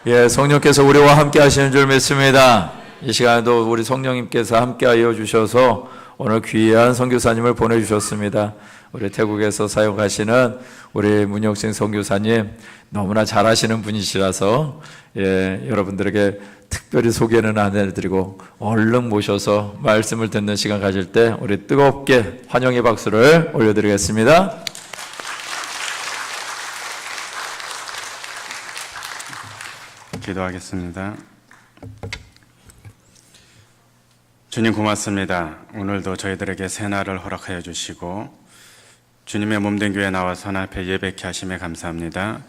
예, 성령께서 우리와 함께 하시는 줄 믿습니다. 이 시간에도 우리 성령님께서 함께 하여 주셔서 오늘 귀한 선교사님을 보내주셨습니다. 우리 태국에서 사역하시는 우리 문혁신 선교사님 너무나 잘하시는 분이시라서 여러분들에게 특별히 소개는 안 해드리고 얼른 모셔서 말씀을 듣는 시간 가질 때 우리 뜨겁게 환영의 박수를 올려드리겠습니다. 기도하겠습니다. 주님 고맙습니다. 오늘도 저희들에게 새날을 허락하여 주시고 주님의 몸된 교회에 나와서 하나님 앞에 예배케 하심에 감사합니다.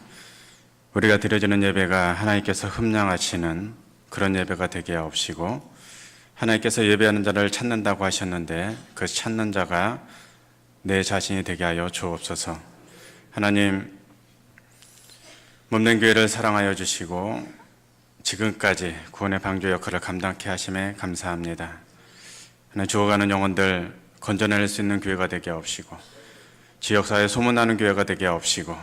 우리가 드려지는 예배가 하나님께서 흠량하시는 그런 예배가 되게 하옵시고, 하나님께서 예배하는 자를 찾는다고 하셨는데 그 찾는 자가 내 자신이 되게 하여 주옵소서. 하나님, 몸된 교회를 사랑하여 주시고 지금까지 구원의 방주 역할을 감당케 하심에 감사합니다. 하나님, 죽어가는 영혼들 건져낼 수 있는 교회가 되게 하옵시고, 지역사회에 소문나는 교회가 되게 하옵시고,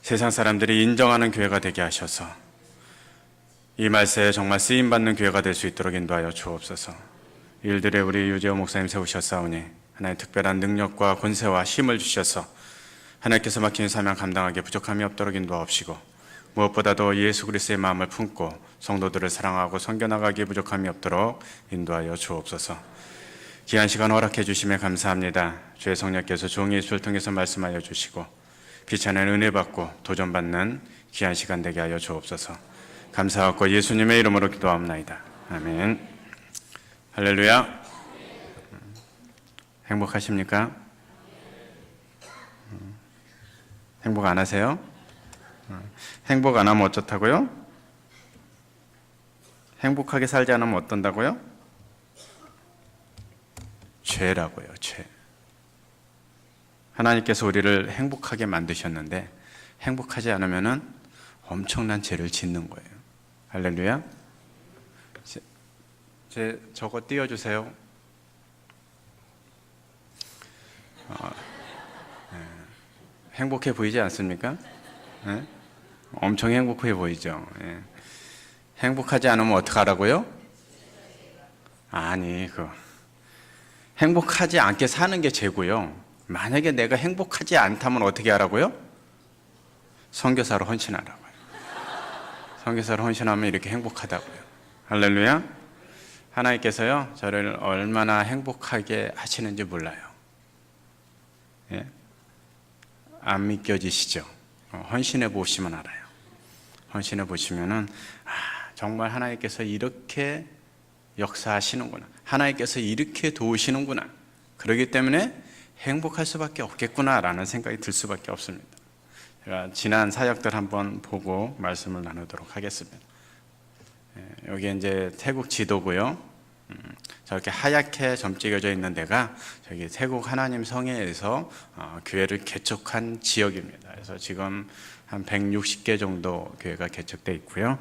세상 사람들이 인정하는 교회가 되게 하셔서 이 말세에 정말 쓰임받는 교회가 될 수 있도록 인도하여 주옵소서. 일들에 우리 유재호 목사님 세우셨사오니 하나님 특별한 능력과 권세와 힘을 주셔서 하나님께서 맡긴 사명 감당하기에 부족함이 없도록 인도하옵시고, 무엇보다도 예수 그리스도의 마음을 품고 성도들을 사랑하고 섬겨나가기에 부족함이 없도록 인도하여 주옵소서. 귀한 시간 허락해 주심에 감사합니다. 주의 성령께서 종이 예수를 통해서 말씀하여 주시고 비천한 은혜 받고 도전받는 귀한 시간 되게 하여 주옵소서. 감사하고 예수님의 이름으로 기도합나이다. 아멘. 할렐루야. 행복하십니까? 행복 안 하세요? 행복 안 하면 어쩌다고요? 행복하게 살지 않으면 어떤다고요? 죄라고요, 죄. 하나님께서 우리를 행복하게 만드셨는데 행복하지 않으면 엄청난 죄를 짓는 거예요. 할렐루야. 저거 띄워주세요. 행복해 보이지 않습니까? 네? 엄청 행복해 보이죠. 예. 행복하지 않으면 어떡하라고요? 아니, 행복하지 않게 사는 게 죄고요. 만약에 내가 행복하지 않다면 어떻게 하라고요? 선교사로 헌신하라고요. 선교사로 헌신하면 이렇게 행복하다고요. 할렐루야. 하나님께서요, 저를 얼마나 행복하게 하시는지 몰라요. 예? 안 믿겨지시죠? 헌신해 보시면 알아요. 헌신해 보시면은 정말 하나님께서 이렇게 역사하시는구나, 하나님께서 이렇게 도우시는구나, 그렇기 때문에 행복할 수밖에 없겠구나라는 생각이 들 수밖에 없습니다. 제가 지난 사역들 한번 보고 말씀을 나누도록 하겠습니다. 여기 이제 태국 지도고요. 저렇게 하얗게 점 찍어져 있는 데가 저기 태국 하나님 성회에서 교회를 개척한 지역입니다. 그래서 지금 한 160개 정도 교회가 개척되어 있고요.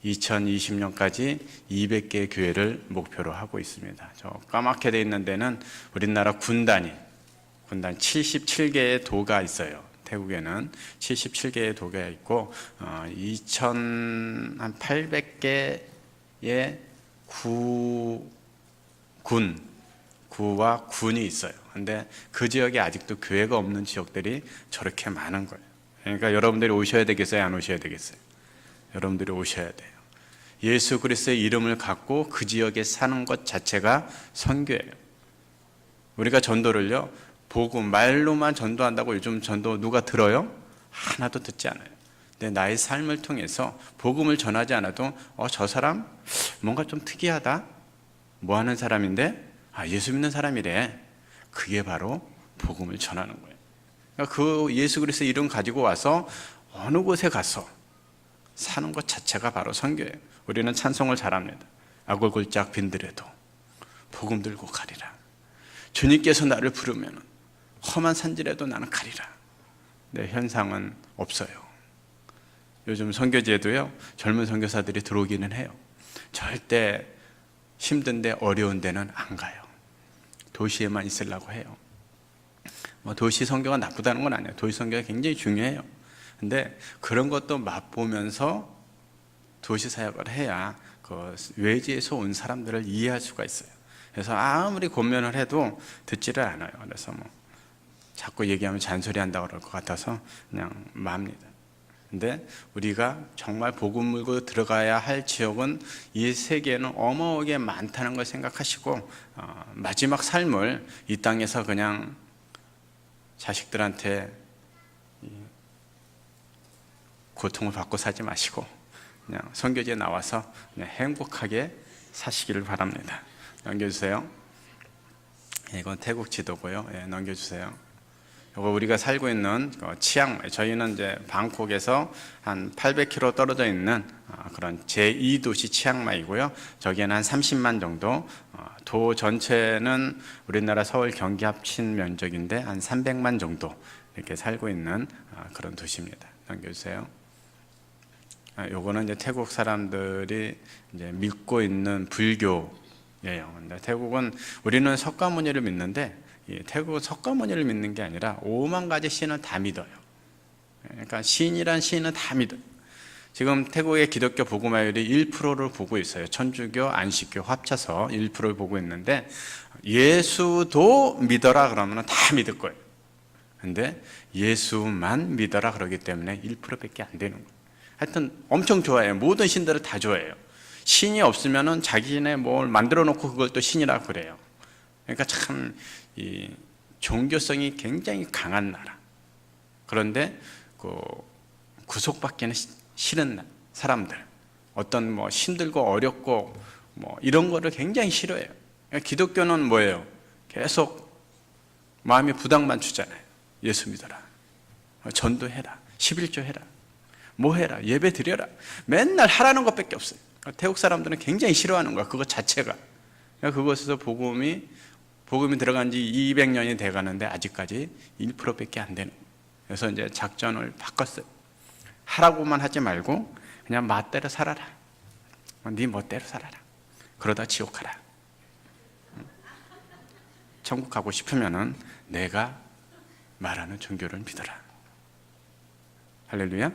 2020년까지 200개 교회를 목표로 하고 있습니다. 저 까맣게 되어 있는 데는 우리나라 군단 77개의 도가 있어요. 태국에는 77개의 도가 있고 2,800개의 구와 군이 있어요. 근데 그 지역에 아직도 교회가 없는 지역들이 저렇게 많은 거예요. 그러니까 여러분들이 오셔야 되겠어요? 안 오셔야 되겠어요? 여러분들이 오셔야 돼요. 예수 그리스도의 이름을 갖고 그 지역에 사는 것 자체가 선교예요. 우리가 전도를요, 복음 말로만 전도한다고 요즘 전도 누가 들어요? 하나도 듣지 않아요. 근데 나의 삶을 통해서 복음을 전하지 않아도 저 사람 뭔가 좀 특이하다, 뭐 하는 사람인데 예수 믿는 사람이래. 그게 바로 복음을 전하는 거예요. 그러니까 그 예수 그리스도의 이름 가지고 와서 어느 곳에 가서 사는 것 자체가 바로 선교예요. 우리는 찬송을 잘합니다. 아골골짝 빈들에도 복음 들고 가리라. 주님께서 나를 부르면 험한 산지라도 나는 가리라. 근데 현상은 없어요. 요즘 선교지에도요, 젊은 선교사들이 들어오기는 해요. 절대 힘든데 어려운 데는 안 가요. 도시에만 있으려고 해요. 도시 선교가 나쁘다는 건 아니에요. 도시 선교가 굉장히 중요해요. 근데 그런 것도 맛보면서 도시 사역을 해야 그 외지에서 온 사람들을 이해할 수가 있어요. 그래서 아무리 권면을 해도 듣지를 않아요. 그래서 뭐 자꾸 얘기하면 잔소리한다고 그럴 것 같아서 그냥 맙니다. 근데 우리가 정말 복음 물고 들어가야 할 지역은 이 세계에는 어마어마하게 많다는 걸 생각하시고 마지막 삶을 이 땅에서 그냥 자식들한테 고통을 받고 사지 마시고 그냥 선교지에 나와서 그냥 행복하게 사시기를 바랍니다. 넘겨주세요. 이건 태국 지도고요. 예, 넘겨주세요. 이거 우리가 살고 있는 치앙마이, 저희는 이제 방콕에서 한 800km 떨어져 있는 그런 제2도시 치앙마이고요. 저기에는 한 30만 정도, 도 전체는 우리나라 서울 경기 합친 면적인데 한 300만 정도 이렇게 살고 있는 그런 도시입니다. 넘겨주세요. 요거는 이제 태국 사람들이 이제 믿고 있는 불교예요. 근데 태국은 우리는 석가모니를 믿는데 태국은 석가모니를 믿는 게 아니라 5만 가지 신을 다 믿어요. 그러니까 신이란 신은 다 믿어요. 지금 태국의 기독교 복음화율이 1%를 보고 있어요. 천주교, 안식교 합쳐서 1%를 보고 있는데 예수도 믿어라 그러면 다 믿을 거예요. 근데 예수만 믿어라 그러기 때문에 1%밖에 안 되는 거예요. 하여튼 엄청 좋아해요. 모든 신들을 다 좋아해요. 신이 없으면은 자기네 뭘 만들어 놓고 그걸 또 신이라고 그래요. 그러니까 참 이 종교성이 굉장히 강한 나라. 그런데 그 구속받기는 싫은 사람들, 어떤 뭐 힘들고 어렵고 뭐 이런 거를 굉장히 싫어해요. 그러니까 기독교는 뭐예요? 계속 마음이 부담만 주잖아요. 예수 믿어라, 전도해라, 11조 해라, 뭐 해라, 예배 드려라, 맨날 하라는 것밖에 없어요. 태국 사람들은 굉장히 싫어하는 거야, 그것 자체가. 그것에서 복음이 들어간 지 200년이 돼 가는데 아직까지 1%밖에 안 되는 거예요. 그래서 이제 작전을 바꿨어요. 하라고만 하지 말고 그냥 맛대로 살아라. 네 멋대로 살아라. 그러다 지옥 가라. 천국 가고 싶으면은 내가 말하는 종교를 믿어라. 할렐루야.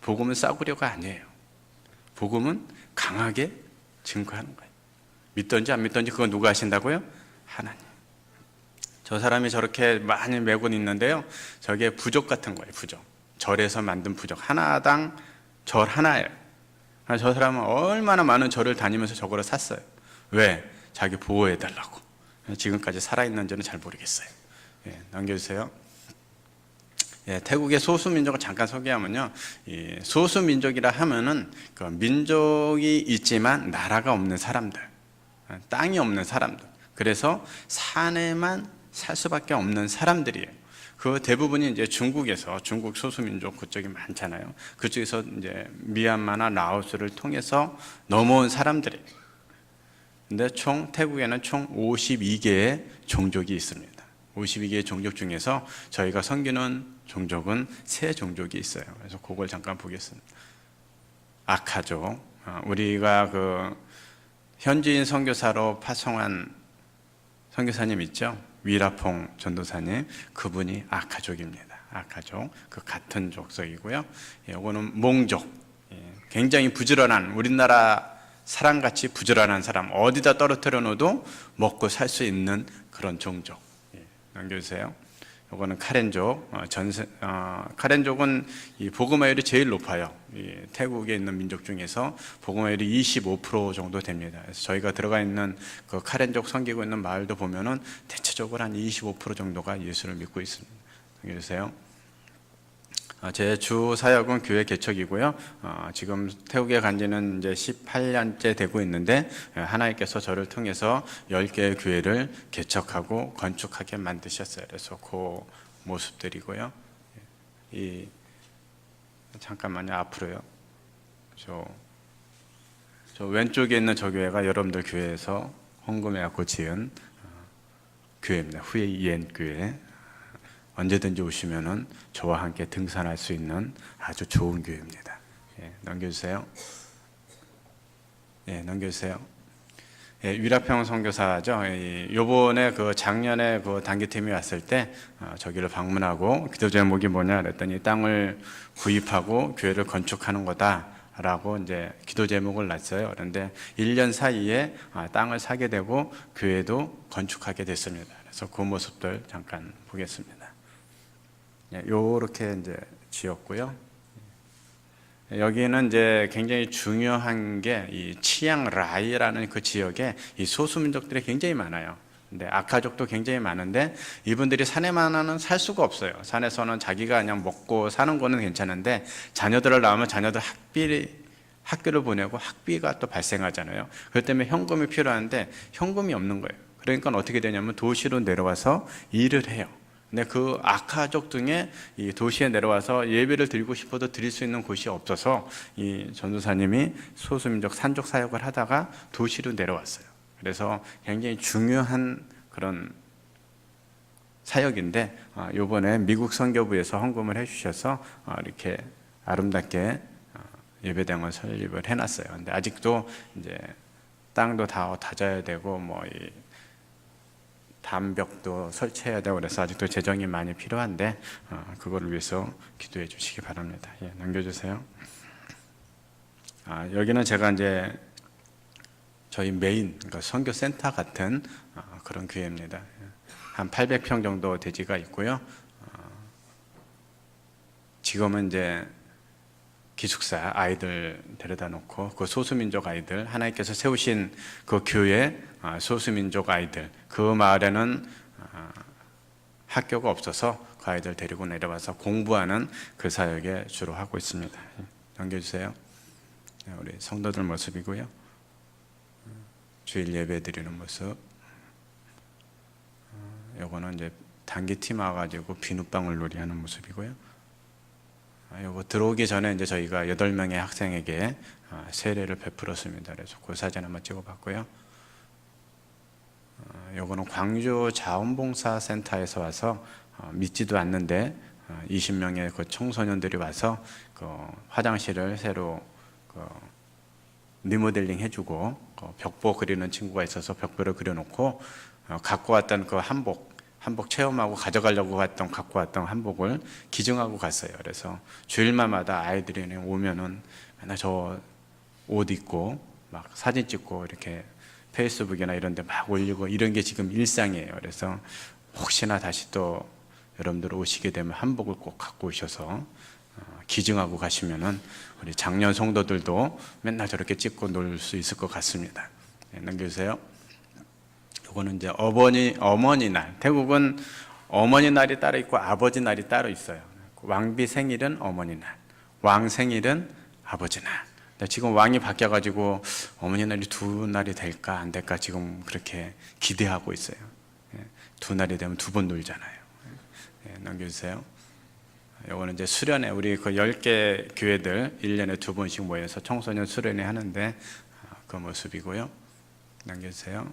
복음은 싸구려가 아니에요. 복음은 강하게 증거하는 거예요. 믿든지 안 믿든지 그건 누가 하신다고요? 하나님. 저 사람이 저렇게 많이 메고 있는데요, 저게 부족 같은 거예요. 부족. 절에서 만든 부족. 하나당 절 하나예요. 저 사람은 얼마나 많은 절을 다니면서 저거를 샀어요. 왜? 자기 보호해달라고. 지금까지 살아있는지는 잘 모르겠어요. 예, 넘겨주세요. 예, 태국의 소수민족을 잠깐 소개하면요, 이 소수민족이라 하면은 그 민족이 있지만 나라가 없는 사람들, 땅이 없는 사람들, 그래서 산에만 살 수밖에 없는 사람들이에요. 그 대부분이 이제 중국에서, 중국 소수민족 그쪽이 많잖아요. 그쪽에서 이제 미얀마나 라오스를 통해서 넘어온 사람들이에요. 근데 태국에는 총 52개의 종족이 있습니다. 52개의 종족 중에서 저희가 섬기는 종족은 3종족이 있어요. 그래서 그걸 잠깐 보겠습니다. 아카족, 우리가 그 현지인 선교사로 파송한 선교사님 있죠? 위라퐁 전도사님, 그분이 아카족입니다. 아카족, 그 같은 족속이고요. 이거는 몽족, 굉장히 부지런한, 우리나라 사람같이 부지런한 사람, 어디다 떨어뜨려 놓어도 먹고 살 수 있는 그런 종족. 넘겨주세요. 이거는 카렌족. 카렌족은 이 복음화율이 제일 높아요. 이 태국에 있는 민족 중에서 복음화율이 25% 정도 됩니다. 그래서 저희가 들어가 있는 그 카렌족 섬기고 있는 마을도 보면은 대체적으로 한 25% 정도가 예수를 믿고 있습니다. 넘겨주세요. 제 주 사역은 교회 개척이고요. 지금 태국에 간 지는 이제 18년째 되고 있는데, 하나님께서 저를 통해서 10개의 교회를 개척하고 건축하게 만드셨어요. 그래서 그 모습들이고요. 잠깐만요, 앞으로요. 저 왼쪽에 있는 저 교회가 여러분들 교회에서 헌금해갖고 지은 교회입니다. 후에이엔 교회. 언제든지 오시면은 저와 함께 등산할 수 있는 아주 좋은 교회입니다. 예, 넘겨주세요. 예, 넘겨주세요. 예, 유라평 선교사죠. 요번에 그 작년에 그 단기팀이 왔을 때 저기를 방문하고 기도 제목이 뭐냐 그랬더니 땅을 구입하고 교회를 건축하는 거다라고 이제 기도 제목을 놨어요. 그런데 1년 사이에 땅을 사게 되고 교회도 건축하게 됐습니다. 그래서 그 모습들 잠깐 보겠습니다. 예, 요렇게 이제 지었고요. 여기는 이제 굉장히 중요한 게 이 치앙라이라는 그 지역에 이 소수민족들이 굉장히 많아요. 근데 아카족도 굉장히 많은데 이분들이 산에만은 살 수가 없어요. 산에서는 자기가 그냥 먹고 사는 거는 괜찮은데 자녀들을 낳으면 자녀들 학교를 보내고 학비가 또 발생하잖아요. 그렇기 때문에 현금이 필요한데 현금이 없는 거예요. 그러니까 어떻게 되냐면 도시로 내려와서 일을 해요. 근데 그 아카족 등에 이 도시에 내려와서 예배를 드리고 싶어도 드릴 수 있는 곳이 없어서 이 전도사님이 소수민족 산족 사역을 하다가 도시로 내려왔어요. 그래서 굉장히 중요한 그런 사역인데 이번에 미국 선교부에서 헌금을 해주셔서 이렇게 아름답게 예배당을 설립을 해놨어요. 근데 아직도 이제 땅도 다 다져야 되고 뭐 이 담벽도 설치해야 되고 그래서 아직도 재정이 많이 필요한데 그거를 위해서 기도해 주시기 바랍니다. 예, 넘겨주세요. 여기는 제가 이제 저희 메인 그러니까 선교 센터 같은 그런 교회입니다. 한 800평 정도 대지가 있고요. 지금은 이제 기숙사 아이들 데려다 놓고 그 소수민족 아이들 하나님께서 세우신 그 교회 소수민족 아이들 그 마을에는 학교가 없어서 그 아이들 데리고 내려와서 공부하는 그 사역에 주로 하고 있습니다. 넘겨주세요. 우리 성도들 모습이고요. 주일 예배 드리는 모습. 요거는 이제 단기팀 와가지고 비눗방울 놀이하는 모습이고요. 요거 들어오기 전에 이제 저희가 8명의 학생에게 세례를 베풀었습니다. 그래서 그 사진 한번 찍어봤고요. 요거는 광주 자원봉사센터에서 와서 믿지도 않는데 20명의 그 청소년들이 와서 그 화장실을 새로 그 리모델링 해주고 벽보 그리는 친구가 있어서 벽보를 그려놓고 갖고 왔던 그 한복 체험하고 가져가려고 갖고 왔던 한복을 기증하고 갔어요. 그래서 주일마다 아이들이 오면은 맨날 저 옷 입고 막 사진 찍고 이렇게 페이스북이나 이런 데 막 올리고 이런 게 지금 일상이에요. 그래서 혹시나 다시 또 여러분들 오시게 되면 한복을 꼭 갖고 오셔서 기증하고 가시면은 우리 작년 성도들도 맨날 저렇게 찍고 놀 수 있을 것 같습니다. 네, 넘겨주세요. 이거는 이제 어머니날. 태국은 어머니날이 따로 있고 아버지날이 따로 있어요. 왕비 생일은 어머니날, 왕 생일은 아버지날. 지금 왕이 바뀌어가지고 어머니날이 2날이 될까 안 될까 지금 그렇게 기대하고 있어요. 2날이 되면 2번 놀잖아요. 넘겨주세요. 이거는 이제 수련회 우리 그 10개 교회들 1년에 2번씩 모여서 청소년 수련회 하는데 그 모습이고요. 넘겨주세요.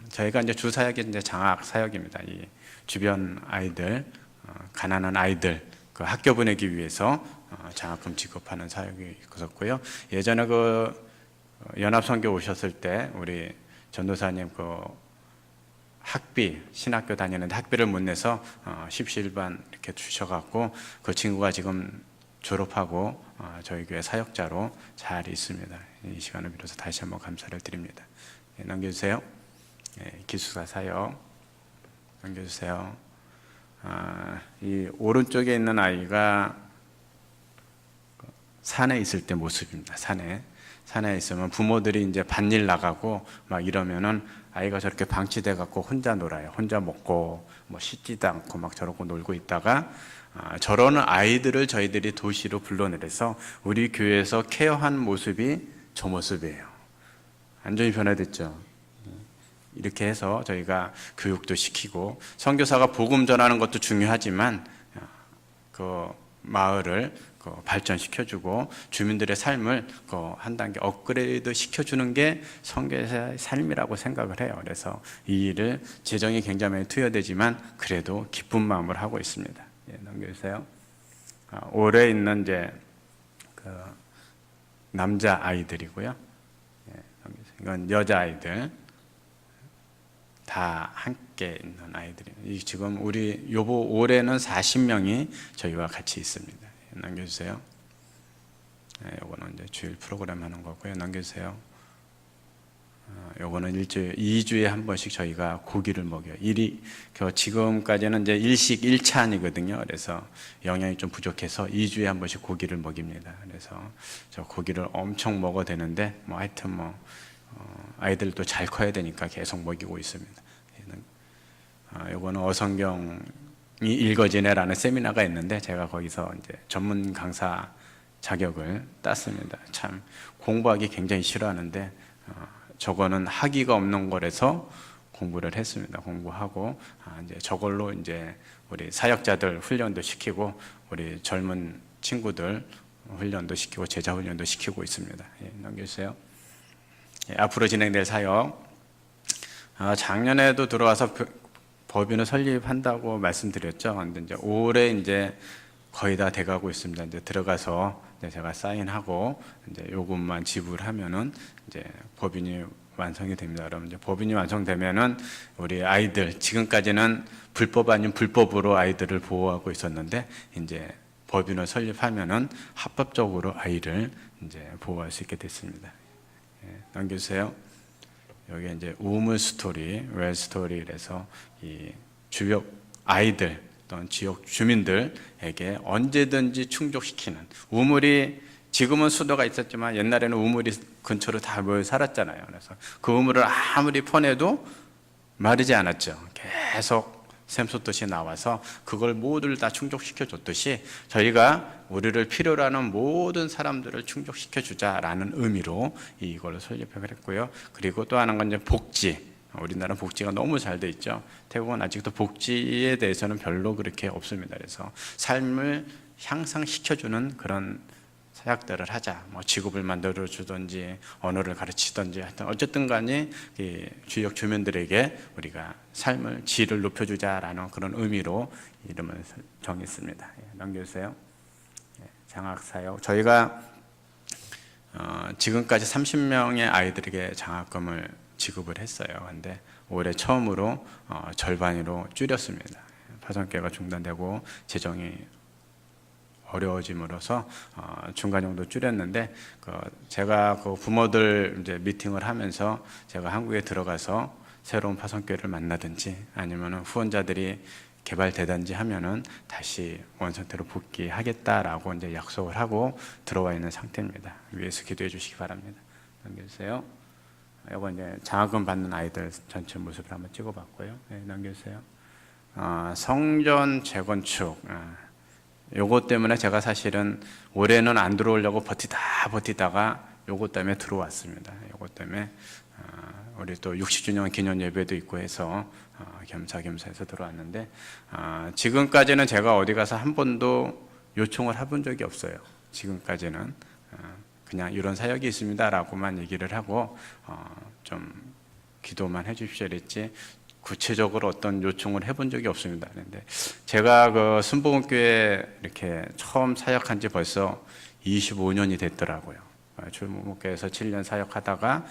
저희가 이제 주 사역이 이제 장학 사역입니다. 이 주변 아이들, 가난한 아이들 그 학교 보내기 위해서 장학금 지급하는 사역이 있었고요. 예전에 그 연합선교 오셨을 때 우리 전도사님 그 학비 신학교 다니는데 학비를 못 내서 십시일반 이렇게 주셔갖고 그 친구가 지금 졸업하고 저희 교회 사역자로 잘 있습니다. 이 시간을 빌어서 다시 한번 감사를 드립니다. 넘겨주세요. 기숙사 사역 넘겨주세요. 이 오른쪽에 있는 아이가 산에 있을 때 모습입니다. 산에 있으면 부모들이 이제 밭일 나가고 막 이러면은 아이가 저렇게 방치돼 갖고 혼자 놀아요. 혼자 먹고 뭐 씻지도 않고 막 저러고 놀고 있다가 저런 아이들을 저희들이 도시로 불러내려서 우리 교회에서 케어한 모습이 저 모습이에요. 완전히 변화됐죠. 이렇게 해서 저희가 교육도 시키고 선교사가 복음 전하는 것도 중요하지만 그 마을을 발전시켜주고 주민들의 삶을 한 단계 업그레이드 시켜주는 게 선교사의 삶이라고 생각을 해요. 그래서 이 일을 재정이 굉장히 많이 투여되지만 그래도 기쁜 마음을 하고 있습니다. 넘겨주세요. 올해 있는 이제 그 남자 아이들이고요. 넘겨주세요. 이건 여자아이들 다 함께 있는 아이들이 지금 우리 올해는 40명이 저희와 같이 있습니다. 넘겨주세요. 네, 요거는 이제 주일 프로그램 하는 거고요. 넘겨주세요. 요거는 2주에 한 번씩 저희가 고기를 먹여요. 지금까지는 이제 일식 1찬이거든요. 그래서 영양이 좀 부족해서 2주에 한 번씩 고기를 먹입니다. 그래서 저 고기를 엄청 먹어야 되는데, 하여튼 아이들도 잘 커야 되니까 계속 먹이고 있습니다. 요거는 어성경이 읽어지네라는 세미나가 있는데, 제가 거기서 이제 전문 강사 자격을 땄습니다. 참 공부하기 굉장히 싫어하는데, 저거는 학위가 없는 거라서 공부를 했습니다. 공부하고 이제 저걸로 이제 우리 사역자들 훈련도 시키고 우리 젊은 친구들 훈련도 시키고 제자 훈련도 시키고 있습니다. 넘겨주세요. 앞으로 진행될 사역, 작년에도 들어와서 법인을 설립한다고 말씀드렸죠. 근데 이제 올해 이제 거의 다 돼가고 있습니다. 이제 들어가서 이제 제가 사인하고 이제 요금만 지불하면은 이제 법인이 완성이 됩니다. 그러면 이제 법인이 완성되면은 우리 아이들, 지금까지는 불법 아닌 불법으로 아이들을 보호하고 있었는데, 이제 법인을 설립하면은 합법적으로 아이를 이제 보호할 수 있게 됐습니다. 넘겨주세요. 여기 이제 우물 스토리, 웰 스토리에서 이 주변 아이들 또는 지역 주민들에게 언제든지 충족시키는, 우물이 지금은 수도가 있었지만 옛날에는 우물이 근처로 다 모여 살았잖아요. 그래서 그 우물을 아무리 퍼내도 마르지 않았죠. 계속 샘솟듯이 나와서 그걸 모두를 다 충족시켜 줬듯이 저희가 우리를 필요로 하는 모든 사람들을 충족시켜 주자라는 의미로 이걸 설립을 했고요. 그리고 또 하나는 이제 복지. 우리나라 복지가 너무 잘 돼 있죠. 태국은 아직도 복지에 대해서는 별로 그렇게 없습니다. 그래서 삶을 향상시켜주는 그런 사역들을 하자. 직업을 만들어 주든지 언어를 가르치든지 하여튼 어쨌든 간에 지역 주민들에게 우리가 삶을 질을 높여주자라는 그런 의미로 이름을 정했습니다. 넘겨주세요. 장학사역. 저희가 지금까지 30명의 아이들에게 장학금을 지급을 했어요. 근데 올해 처음으로 절반으로 줄였습니다. 파송교회가 중단되고 재정이 어려워짐으로써 중간 정도 줄였는데, 제가 그 부모들 이제 미팅을 하면서 제가 한국에 들어가서 새로운 파송교회를 만나든지 아니면 후원자들이 개발되든지 하면은 다시 원상태로 복귀하겠다라고 이제 약속을 하고 들어와 있는 상태입니다. 위에서 기도해 주시기 바랍니다. 넘겨주세요. 이거 이제 장학금 받는 아이들 전체 모습을 한번 찍어봤고요. 네, 넘겨주세요. 성전 재건축. 요것 때문에 제가 사실은 올해는 안 들어오려고 버티다가 요것 때문에 들어왔습니다. 요것 때문에 우리 또 60주년 기념 예배도 있고 해서 겸사겸사해서 들어왔는데, 지금까지는 제가 어디 가서 한 번도 요청을 해본 적이 없어요. 지금까지는 그냥 이런 사역이 있습니다라고만 얘기를 하고 좀 기도만 해주십시오 그랬지 구체적으로 어떤 요청을 해본 적이 없습니다. 그런데 제가 그 순복음교회 이렇게 처음 사역한 지 벌써 25년이 됐더라고요. 주목교회에서 7년 사역하다가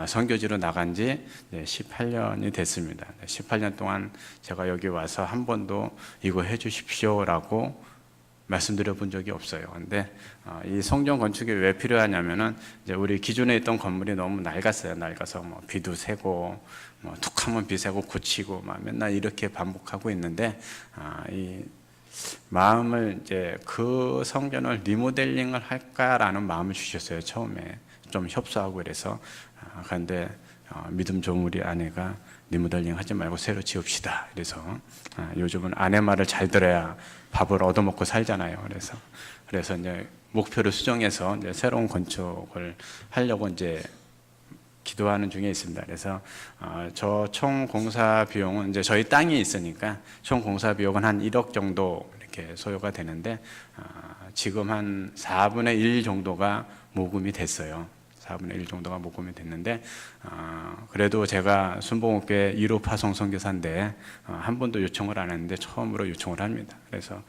선교지로 나간 지 18년이 됐습니다. 18년 동안 제가 여기 와서 한 번도 이거 해주십시오라고 말씀드려 본 적이 없어요. 근데 이 성전 건축이 왜 필요하냐면은 이제 우리 기존에 있던 건물이 너무 낡았어요. 낡아서 비도 새고 툭하면 비 새고 고치고 맨날 이렇게 반복하고 있는데, 이 마음을 이제 그 성전을 리모델링을 할까라는 마음을 주셨어요. 처음에 좀 협소하고 그래서. 그런데 믿음 좋은 우리 아내가 리모델링 하지 말고 새로 지읍시다. 그래서 요즘은 아내 말을 잘 들어야 밥을 얻어먹고 살잖아요. 그래서 이제 목표를 수정해서 이제 새로운 건축을 하려고 이제 기도하는 중에 있습니다. 그래서 저 총 공사 비용은 이제 저희 땅이 있으니까 총 공사 비용은 한 1억 정도 이렇게 소요가 되는데, 지금 한 4분의 1 정도가 모금이 됐어요. 4분의 1 정도가 모금이 됐는데, 그래도 제가 순복음교회 1호 파송 선교사인데 한 번도 요청을 안 했는데 처음으로 요청을 합니다. 그래서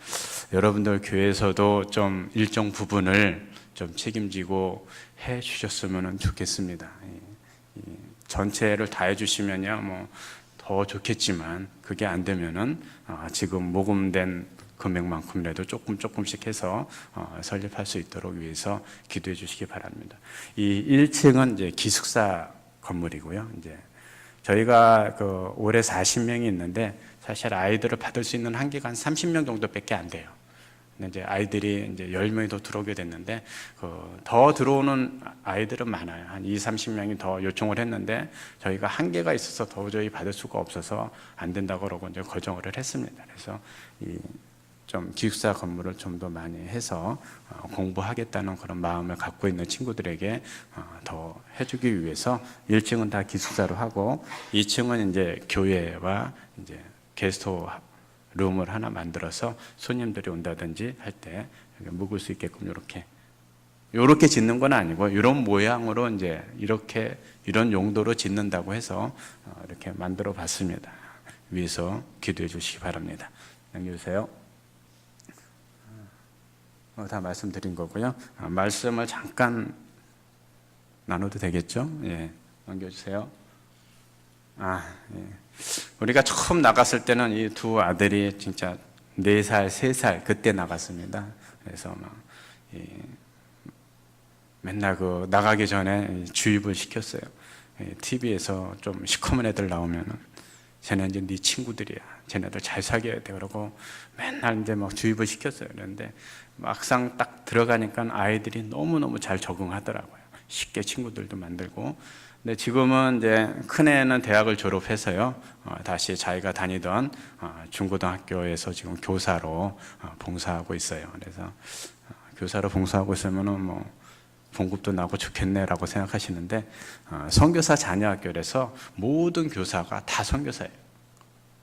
여러분들 교회에서도 좀 일정 부분을 좀 책임지고 해 주셨으면 좋겠습니다. 전체를 다 해주시면야 뭐 더 좋겠지만 그게 안 되면은 지금 모금된 금액만큼이라도 조금씩 해서 설립할 수 있도록 위해서 기도해 주시기 바랍니다. 이 1층은 이제 기숙사 건물이고요. 이제 저희가 그 올해 40명이 있는데 사실 아이들을 받을 수 있는 한계가 한 30명 정도밖에 안 돼요. 근데 이제 아이들이 이제 10명이 더 들어오게 됐는데 더 들어오는 아이들은 많아요. 한 30명이 더 요청을 했는데 저희가 한계가 있어서 도저히 받을 수가 없어서 안 된다고 그러고 이제 거정을 했습니다. 그래서 좀 기숙사 건물을 좀 더 많이 해서 공부하겠다는 그런 마음을 갖고 있는 친구들에게 더 해주기 위해서 1층은 다 기숙사로 하고 2층은 이제 교회와 이제 게스트 룸을 하나 만들어서 손님들이 온다든지 할 때 묵을 수 있게끔 이렇게 짓는 건 아니고 이런 모양으로 이제 이런 용도로 짓는다고 해서 이렇게 만들어 봤습니다. 위에서 기도해 주시기 바랍니다. 넘겨주세요. 다 말씀드린 거고요. 말씀을 잠깐 나눠도 되겠죠? 예, 넘겨주세요. 예. 우리가 처음 나갔을 때는 이 두 아들이 진짜 4살, 3살 그때 나갔습니다. 그래서 맨날 나가기 전에 주입을 시켰어요. TV에서 좀 시커먼 애들 나오면은 쟤네 이제 네 친구들이야. 쟤네들 잘 사귀어야 돼. 그러고 맨날 이제 막 주입을 시켰어요. 그런데 막상 딱 들어가니까 아이들이 너무너무 잘 적응하더라고요. 쉽게 친구들도 만들고. 근데 지금은 이제 큰애는 대학을 졸업해서요, 다시 자기가 다니던 중고등학교에서 지금 교사로 봉사하고 있어요. 그래서 교사로 봉사하고 있으면은 뭐 봉급도 나고 좋겠네라고 생각하시는데 선교사 자녀학교라서 모든 교사가 다 선교사예요.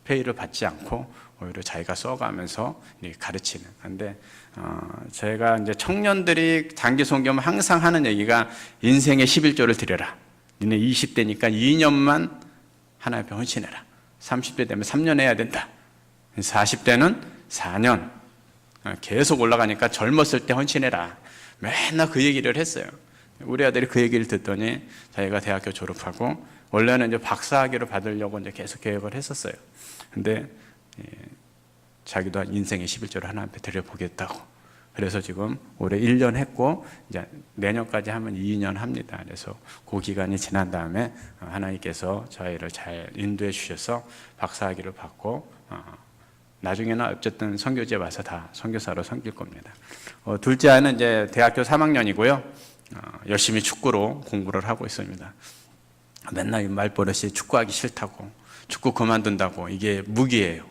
페이를 받지 않고 오히려 자기가 써가면서 가르치는. 근데 제가 이제 청년들이 장기 선교하면 항상 하는 얘기가 인생의 11조를 드려라. 니네 20대니까 2년만 하나님 앞에 헌신해라. 30대 되면 3년 해야 된다. 40대는 4년. 계속 올라가니까 젊었을 때 헌신해라. 맨날 그 얘기를 했어요. 우리 아들이 그 얘기를 듣더니 자기가 대학교 졸업하고 원래는 이제 박사학위를 받으려고 이제 계속 계획을 했었어요. 근데 자기도 인생의 11조를 하나님 앞에 드려보겠다고. 그래서 지금 올해 1년 했고 이제 내년까지 하면 2년 합니다. 그래서 그 기간이 지난 다음에 하나님께서 저희를 잘 인도해 주셔서 박사학위를 받고 나중에는 어쨌든 선교지에 와서 다 선교사로 섬길 겁니다. 둘째 아이는 이제 대학교 3학년이고요. 열심히 축구로 공부를 하고 있습니다. 맨날 말버릇이 축구하기 싫다고, 축구 그만둔다고. 이게 무기예요.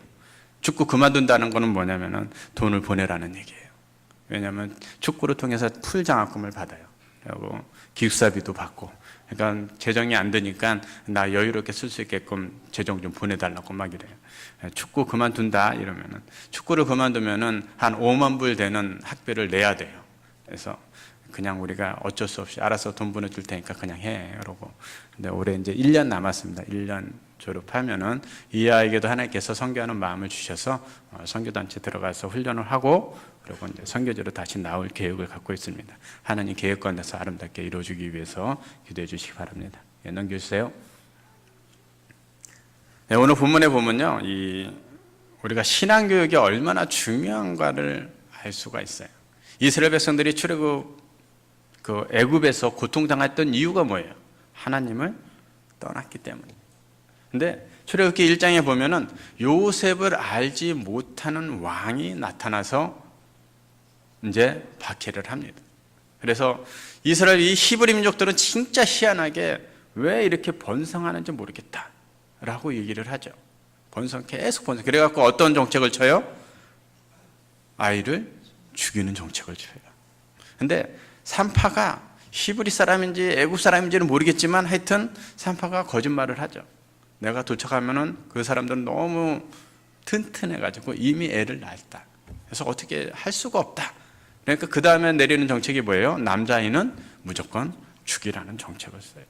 축구 그만둔다는 거는 뭐냐면은 돈을 보내라는 얘기예요. 왜냐하면 축구를 통해서 풀장학금을 받아요. 그리고 기숙사비도 받고. 그러니까 재정이 안 되니까 나 여유롭게 쓸 수 있게끔 재정 좀 보내달라고 막 이래요. 축구 그만둔다 이러면은, 축구를 그만두면은 한 5만 불 되는 학비를 내야 돼요. 그래서 그냥 우리가 어쩔 수 없이 알아서 돈 보내줄 테니까 그냥 해. 그러고. 근데 올해 이제 1년 남았습니다. 1년 졸업하면은 이 아이에게도 하나님께서 선교하는 마음을 주셔서 선교단체 들어가서 훈련을 하고 그리고 이제 선교지로 다시 나올 계획을 갖고 있습니다. 하나님 계획 가운데서 아름답게 이루어주기 위해서 기도해 주시기 바랍니다. 예, 넘겨주세요. 네, 오늘 본문에 보면요, 우리가 신앙교육이 얼마나 중요한가를 알 수가 있어요. 이스라엘 백성들이 출애굽 애굽에서 고통당했던 이유가 뭐예요? 하나님을 떠났기 때문입니다. 근데 출애굽기 1장에 보면은 요셉을 알지 못하는 왕이 나타나서 이제 박해를 합니다. 그래서 이스라엘 이 히브리 민족들은 진짜 희한하게 왜 이렇게 번성하는지 모르겠다 라고 얘기를 하죠. 계속 번성. 그래갖고 어떤 정책을 쳐요? 아이를 죽이는 정책을 쳐요. 근데 산파가 히브리 사람인지 애굽 사람인지는 모르겠지만 하여튼 산파가 거짓말을 하죠. 내가 도착하면은 그 사람들은 너무 튼튼해가지고 이미 애를 낳았다. 그래서 어떻게 할 수가 없다. 그러니까 그 다음에 내리는 정책이 뭐예요? 남자아이는 무조건 죽이라는 정책을 써요.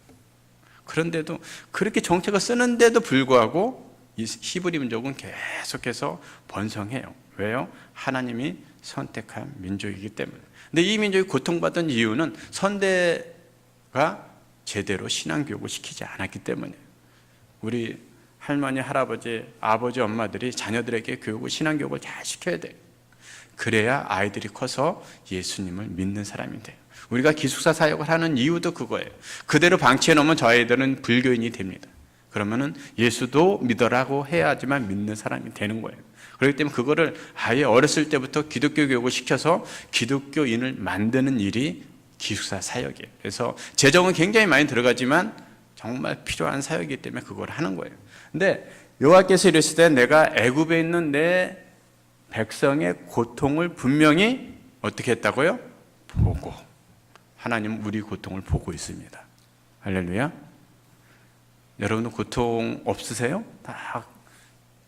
그런데도 그렇게 정책을 쓰는데도 불구하고 이 히브리 민족은 계속해서 번성해요. 왜요? 하나님이 선택한 민족이기 때문에. 근데 이 민족이 고통받은 이유는 선대가 제대로 신앙교육을 시키지 않았기 때문이에요. 우리 할머니, 할아버지, 아버지, 엄마들이 자녀들에게 신앙교육을 잘 시켜야 돼요. 그래야 아이들이 커서 예수님을 믿는 사람이 돼요. 우리가 기숙사 사역을 하는 이유도 그거예요. 그대로 방치해 놓으면 저 아이들은 불교인이 됩니다. 그러면은 예수도 믿어라고 해야지만 믿는 사람이 되는 거예요. 그렇기 때문에 그거를 아예 어렸을 때부터 기독교 교육을 시켜서 기독교인을 만드는 일이 기숙사 사역이에요. 그래서 재정은 굉장히 많이 들어가지만 정말 필요한 사역이기 때문에 그걸 하는 거예요. 근데 여호와께서 이르시되 내가 애굽에 있는 내 백성의 고통을 분명히 어떻게 했다고요? 보고. 하나님은 우리 고통을 보고 있습니다. 할렐루야. 여러분은 고통 없으세요? 다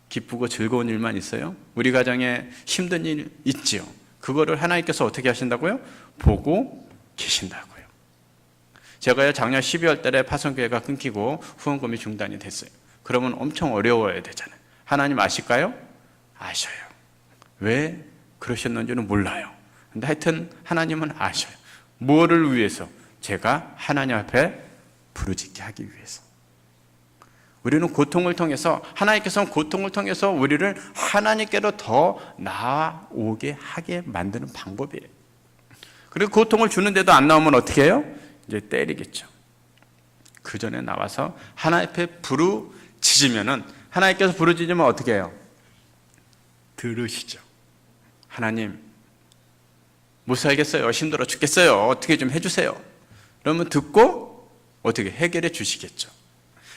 기쁘고 즐거운 일만 있어요? 우리 가정에 힘든 일 있지요. 그거를 하나님께서 어떻게 하신다고요? 보고 계신다고요. 제가요 작년 12월 달에 파송교회가 끊기고 후원금이 중단이 됐어요. 그러면 엄청 어려워야 되잖아요. 하나님 아실까요? 아셔요. 왜 그러셨는지는 몰라요. 근데 하여튼 하나님은 아셔요. 뭐를 위해서? 제가 하나님 앞에 부르짖게 하기 위해서. 우리는 고통을 통해서, 하나님께서는 고통을 통해서 우리를 하나님께로 더 나아오게 하게 만드는 방법이에요. 그리고 고통을 주는데도 안 나오면 어떻게 해요? 이제 때리겠죠. 그 전에 나와서 하나님 앞에 부르짖으면은, 하나님께서 부르짖으면 어떻게 해요? 들으시죠. 하나님, 못 살겠어요. 힘들어 죽겠어요. 어떻게 좀 해주세요. 그러면 듣고 어떻게 해결해 주시겠죠.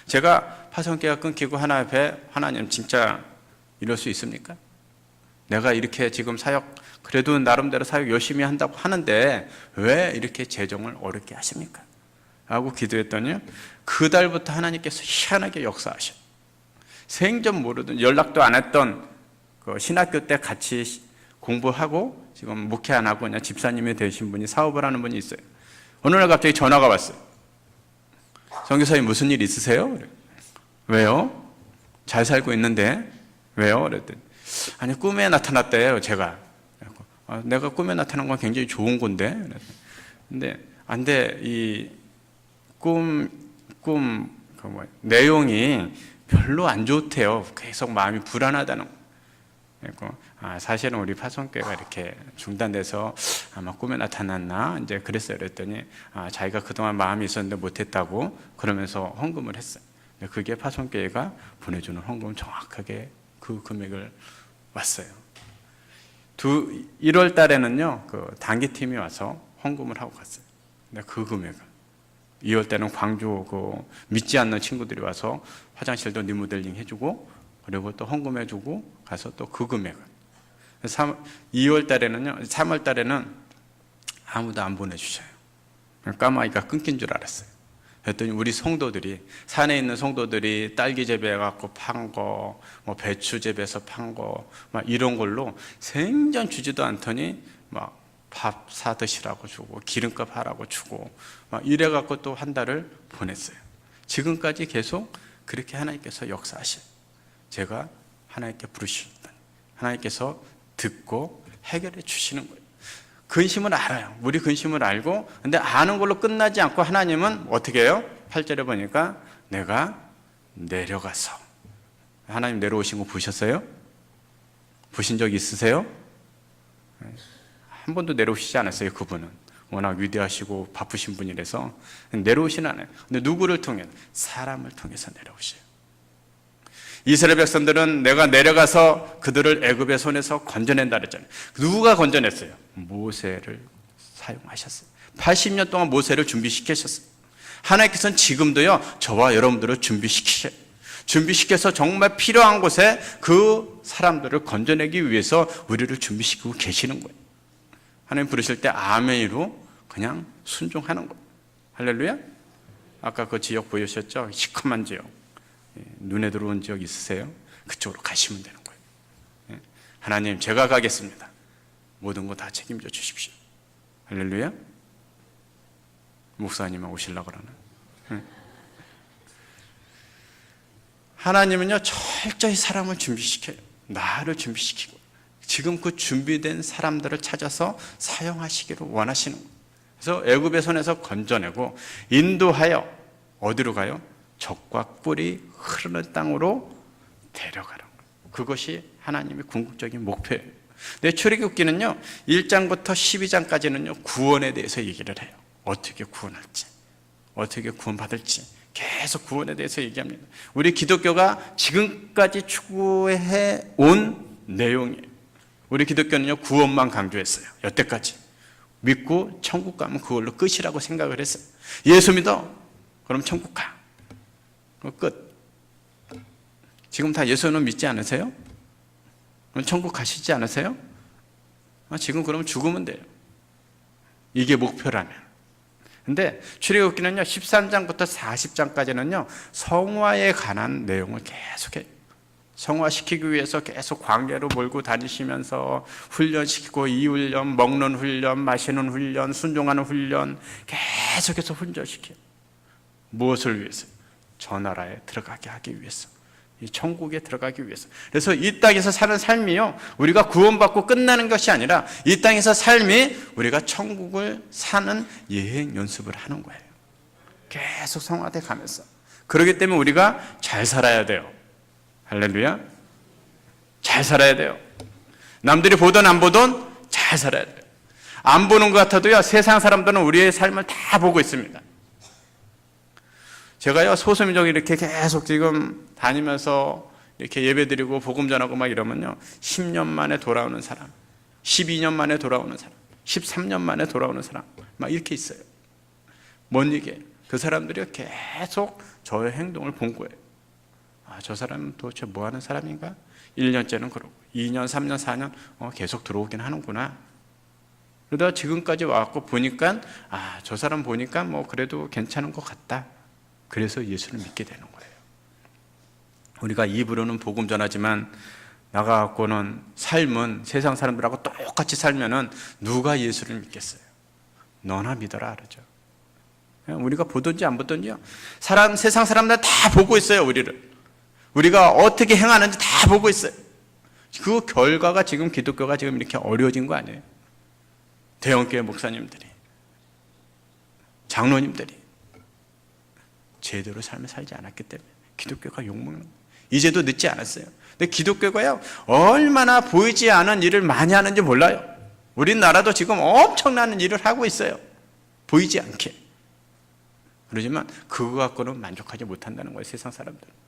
제가 파송교회가 끊기고 하나님 앞에, 하나님 진짜 이럴 수 있습니까? 내가 이렇게 지금 사역, 그래도 나름대로 사역 열심히 한다고 하는데 왜 이렇게 재정을 어렵게 하십니까? 라고 기도했더니 그 달부터 하나님께서 희한하게 역사하셔. 생전 모르던, 연락도 안 했던 그 신학교 때 같이 공부하고 지금 목회 안 하고 그냥 집사님이 되신 분이, 사업을 하는 분이 있어요. 어느 날 갑자기 전화가 왔어요. 선교사님 무슨 일 있으세요? 그래. 왜요? 잘 살고 있는데 왜요? 그랬더니 아니 꿈에 나타났대요. 제가 내가 꿈에 나타난 건 굉장히 좋은 건데, 근데 안 돼. 이 내용이 별로 안 좋대요. 계속 마음이 불안하다는 거. 사실은 우리 파송교회가 이렇게 중단돼서 아마 꿈에 나타났나 이제 그랬어요. 그랬더니 자기가 그동안 마음이 있었는데 못했다고 그러면서 헌금을 했어요. 그게 파송교회가 보내주는 헌금 정확하게 그 금액을 왔어요. 1월 달에는요 그 단기팀이 와서 헌금을 하고 갔어요. 근데 그 금액을 2월 때는 광주 그 믿지 않는 친구들이 와서 화장실도 리모델링 해주고, 그리고 또 헌금해주고 가서 또 그 금액을. 2월 달에는요, 3월 달에는 아무도 안 보내주셔요. 까마귀가 끊긴 줄 알았어요. 그랬더니 우리 성도들이, 산에 있는 성도들이 딸기 재배해갖고 판 거, 뭐 배추 재배해서 판 거, 막 이런 걸로 생전 주지도 않더니 막 밥 사 드시라고 주고, 기름값 하라고 주고, 막 이래갖고 또 한 달을 보냈어요. 지금까지 계속 그렇게 하나님께서 역사하셔요. 제가 하나님께 부르시더니 하나님께서 듣고 해결해 주시는 거예요. 근심을 알아요. 우리 근심을 알고, 근데 아는 걸로 끝나지 않고 하나님은 어떻게 해요? 8절에 보니까 내가 내려가서. 하나님 내려오신 거 보셨어요? 보신 적 있으세요? 한 번도 내려오시지 않았어요. 그분은 워낙 위대하시고 바쁘신 분이라서 내려오시는 않아요. 근데 누구를 통해? 사람을 통해서 내려오셔요. 이스라엘 백성들은 내가 내려가서 그들을 애굽의 손에서 건져낸다 그랬잖아요. 누가 건져냈어요? 모세를 사용하셨어요. 80년 동안 모세를 준비시키셨어요. 하나님께서는 지금도요 저와 여러분들을 준비시키셔요. 준비시켜서 정말 필요한 곳에 그 사람들을 건져내기 위해서 우리를 준비시키고 계시는 거예요. 하나님 부르실 때 아멘으로 그냥 순종하는 거예요. 할렐루야. 아까 그 지역 보이셨죠? 시커먼 지역, 눈에 들어온 지역 있으세요? 그쪽으로 가시면 되는 거예요. 하나님 제가 가겠습니다. 모든 거 다 책임져 주십시오. 할렐루야. 목사님은 오시려고 그러나? 하나님은요 철저히 사람을 준비시켜요. 나를 준비시키고 지금 그 준비된 사람들을 찾아서 사용하시기를 원하시는 거예요. 그래서 애굽의 손에서 건져내고 인도하여 어디로 가요? 적과 꿀이 흐르는 땅으로 데려가는 거예요. 그것이 하나님의 궁극적인 목표예요. 근데 출애굽기는요 1장부터 12장까지는요 구원에 대해서 얘기를 해요. 어떻게 구원할지, 어떻게 구원받을지 계속 구원에 대해서 얘기합니다. 우리 기독교가 지금까지 추구해 온 내용이에요. 우리 기독교는요 구원만 강조했어요. 여태까지 믿고 천국 가면 그걸로 끝이라고 생각을 했어요. 예수 믿어? 그럼 천국 가. 끝. 지금 다 예수는 믿지 않으세요? 그럼 천국 가시지 않으세요? 지금 그러면 죽으면 돼요. 이게 목표라면. 근데 출애굽기는요 13장부터 40장까지는요 성화에 관한 내용을 계속해요. 성화시키기 위해서 계속 광야로 몰고 다니시면서 훈련시키고, 이 훈련, 먹는 훈련, 마시는 훈련, 순종하는 훈련 계속해서 훈련시켜요. 무엇을 위해서? 저 나라에 들어가게 하기 위해서, 이 천국에 들어가기 위해서. 그래서 이 땅에서 사는 삶이요 우리가 구원받고 끝나는 것이 아니라 이 땅에서 삶이 우리가 천국을 사는 여행 연습을 하는 거예요. 계속 성화돼 가면서. 그렇기 때문에 우리가 잘 살아야 돼요. 할렐루야. 잘 살아야 돼요. 남들이 보든 안 보든 잘 살아야 돼요. 안 보는 것 같아도요 세상 사람들은 우리의 삶을 다 보고 있습니다. 제가요 소수민족 이렇게 계속 지금 다니면서 이렇게 예배드리고 복음 전하고 막 이러면요 10년 만에 돌아오는 사람, 12년 만에 돌아오는 사람, 13년 만에 돌아오는 사람 막 이렇게 있어요. 뭔 얘기예요? 그 사람들이 계속 저의 행동을 본 거예요. 저 사람은 도대체 뭐 하는 사람인가? 1년째는 그러고 2년, 3년, 4년 계속 들어오긴 하는구나. 그러다가 지금까지 와갖고 보니까 저 사람 보니까 뭐 그래도 괜찮은 것 같다. 그래서 예수를 믿게 되는 거예요. 우리가 입으로는 복음 전하지만 나가갖고는 삶은 세상 사람들하고 똑같이 살면은 누가 예수를 믿겠어요? 너나 믿어라 그러죠. 우리가 보든지 안 보든지요 세상 사람들 다 보고 있어요. 우리가 어떻게 행하는지 다 보고 있어요. 그 결과가 지금 기독교가 지금 이렇게 어려워진 거 아니에요? 대형교회 목사님들이, 장로님들이 제대로 삶을 살지 않았기 때문에 기독교가 욕먹는 거예요. 이제도 늦지 않았어요. 근데 기독교가요 얼마나 보이지 않은 일을 많이 하는지 몰라요. 우리나라도 지금 엄청난 일을 하고 있어요. 보이지 않게. 그러지만 그거 갖고는 만족하지 못한다는 거예요. 세상 사람들은.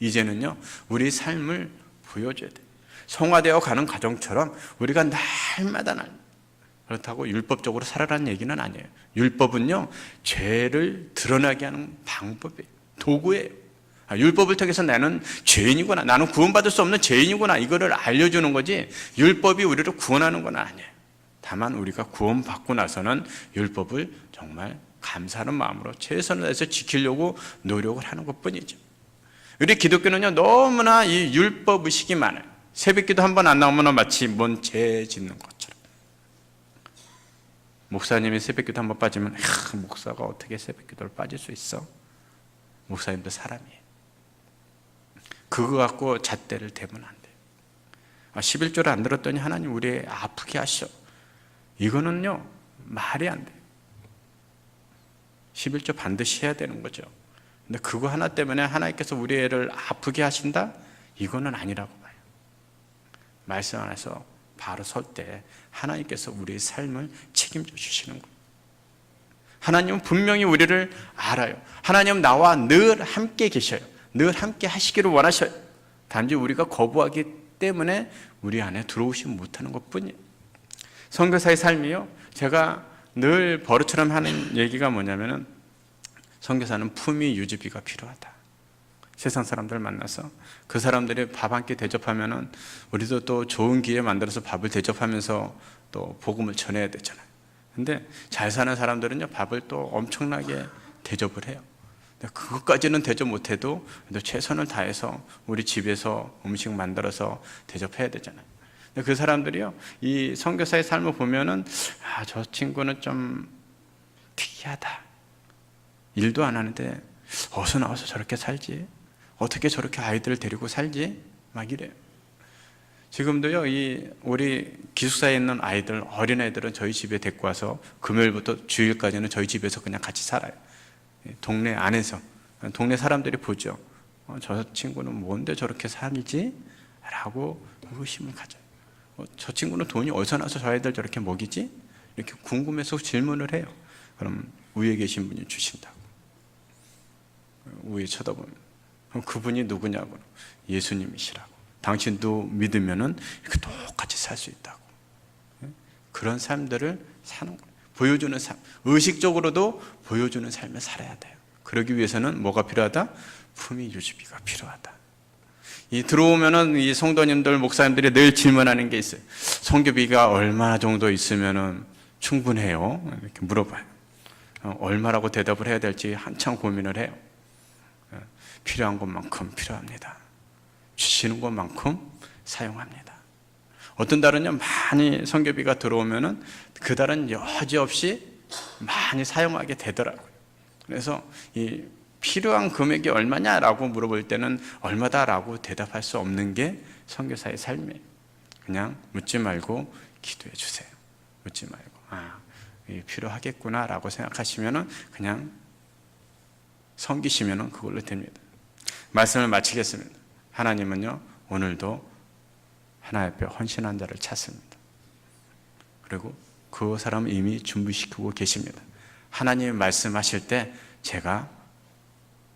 이제는요 우리 삶을 보여줘야 돼요. 성화되어 가는 과정처럼 우리가 날마다 그렇다고 율법적으로 살아라는 얘기는 아니에요. 율법은요 죄를 드러나게 하는 방법이에요. 도구예요. 율법을 통해서 나는 죄인이구나, 나는 구원받을 수 없는 죄인이구나, 이거를 알려주는 거지 율법이 우리를 구원하는 건 아니에요. 다만 우리가 구원받고 나서는 율법을 정말 감사하는 마음으로 최선을 다해서 지키려고 노력을 하는 것뿐이죠. 우리 기독교는요 너무나 이 율법 의식이 많아요. 새벽기도 한 번 안 나오면 마치 뭔 죄 짓는 것처럼. 목사님이 새벽기도 한 번 빠지면 목사가 어떻게 새벽기도를 빠질 수 있어? 목사님도 사람이에요. 그거 갖고 잣대를 대면 안 돼요. 11조를 안 들었더니 하나님 우리 아프게 하셔. 이거는요 말이 안 돼요. 11조 반드시 해야 되는 거죠. 근데 그거 하나 때문에 하나님께서 우리 애를 아프게 하신다? 이거는 아니라고 봐요. 말씀 안에서 바로 설 때 하나님께서 우리의 삶을 책임져 주시는 거예요. 하나님은 분명히 우리를 알아요. 하나님은 나와 늘 함께 계셔요. 늘 함께 하시기를 원하셔요. 단지 우리가 거부하기 때문에 우리 안에 들어오지 못하는 것뿐이에요. 선교사의 삶이요 제가 늘 버릇처럼 하는 얘기가 뭐냐면은 선교사는 품위 유지비가 필요하다. 세상 사람들 만나서 그 사람들이 밥 한 끼 대접하면은 우리도 또 좋은 기회 만들어서 밥을 대접하면서 또 복음을 전해야 되잖아요. 근데 잘 사는 사람들은요 밥을 또 엄청나게 대접을 해요. 그것까지는 대접 못해도 최선을 다해서 우리 집에서 음식 만들어서 대접해야 되잖아요. 근데 그 사람들이요 이 선교사의 삶을 보면은 저 친구는 좀 특이하다. 일도 안 하는데 어디서 나와서 저렇게 살지? 어떻게 저렇게 아이들을 데리고 살지? 막 이래요. 지금도요, 우리 기숙사에 있는 아이들, 어린아이들은 저희 집에 데리고 와서 금요일부터 주일까지는 저희 집에서 그냥 같이 살아요. 동네 안에서. 동네 사람들이 보죠. 저 친구는 뭔데 저렇게 살지? 라고 의심을 가져요. 저 친구는 돈이 어디서 나서 저 아이들 저렇게 먹이지? 이렇게 궁금해서 질문을 해요. 그럼 위에 계신 분이 주신다고. 위에 쳐다보면 그분이 누구냐고. 예수님이시라고. 당신도 믿으면은 이렇게 똑같이 살 수 있다고. 그런 삶들을 사는 거예요. 보여주는 삶. 의식적으로도 보여주는 삶을 살아야 돼요. 그러기 위해서는 뭐가 필요하다? 품위 유지비가 필요하다. 들어오면은 이 성도님들, 목사님들이 늘 질문하는 게 있어요. 성교비가 얼마 정도 있으면은 충분해요? 이렇게 물어봐요. 얼마라고 대답을 해야 될지 한참 고민을 해요. 필요한 것만큼 필요합니다. 주시는 것만큼 사용합니다. 어떤 달은요, 많이 성교비가 들어오면은 그 달은 여지없이 많이 사용하게 되더라고요. 그래서 이 필요한 금액이 얼마냐라고 물어볼 때는 얼마다라고 대답할 수 없는 게 선교사의 삶이에요. 그냥 묻지 말고 기도해 주세요. 묻지 말고 필요하겠구나라고 생각하시면은 그냥 섬기시면은 그걸로 됩니다. 말씀을 마치겠습니다. 하나님은요, 오늘도 하나님 앞에 헌신한 자를 찾습니다. 그리고 그 사람을 이미 준비시키고 계십니다. 하나님이 말씀하실 때 제가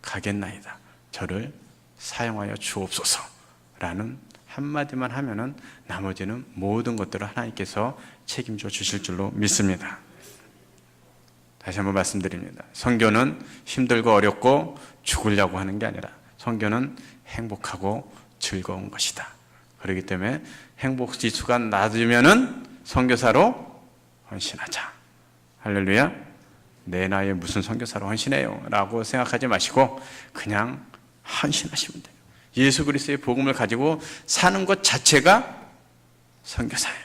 가겠나이다. 저를 사용하여 주옵소서라는 한마디만 하면은 나머지는 모든 것들을 하나님께서 책임져 주실 줄로 믿습니다. 다시 한번 말씀드립니다. 선교는 힘들고 어렵고 죽으려고 하는 게 아니라 선교는 행복하고 즐거운 것이다. 그렇기 때문에 행복 지수가 낮으면은 선교사로 헌신하자. 할렐루야. 내 나이에 무슨 선교사로 헌신해요? 라고 생각하지 마시고 그냥 헌신하시면 돼요. 예수 그리스도의 복음을 가지고 사는 것 자체가 선교사예요.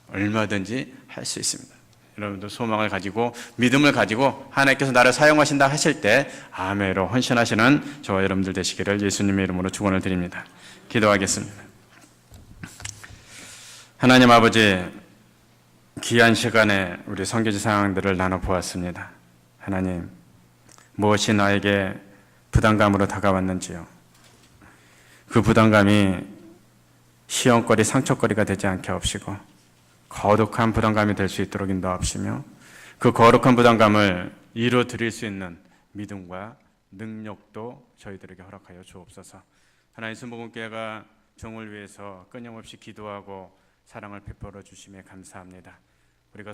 얼마든지 할 수 있습니다. 여러분도 소망을 가지고 믿음을 가지고 하나님께서 나를 사용하신다 하실 때 아멘으로 헌신하시는 저와 여러분들 되시기를 예수님의 이름으로 축원을 드립니다. 기도하겠습니다. 하나님 아버지, 귀한 시간에 우리 선교지 상황들을 나눠보았습니다. 하나님, 무엇이 나에게 부담감으로 다가왔는지요. 그 부담감이 시험거리, 상처거리가 되지 않게 하옵시고 거룩한 부담감이 될 수 있도록 인도하옵시며 그 거룩한 부담감을 이루어드릴 수 있는 믿음과 능력도 저희들에게 허락하여 주옵소서. 하나님 순복음교회가 종을 위해서 끊임없이 기도하고 사랑을 베풀어 주심에 감사합니다. 우리가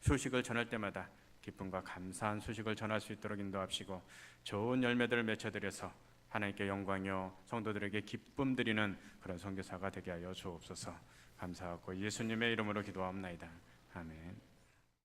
소식을 전할 때마다 기쁨과 감사한 소식을 전할 수 있도록 인도하시고 좋은 열매들을 맺혀드려서 하나님께 영광이요 성도들에게 기쁨 드리는 그런 선교사가 되게 하여 주옵소서. 감사하고 예수님의 이름으로 기도합나이다. 아멘.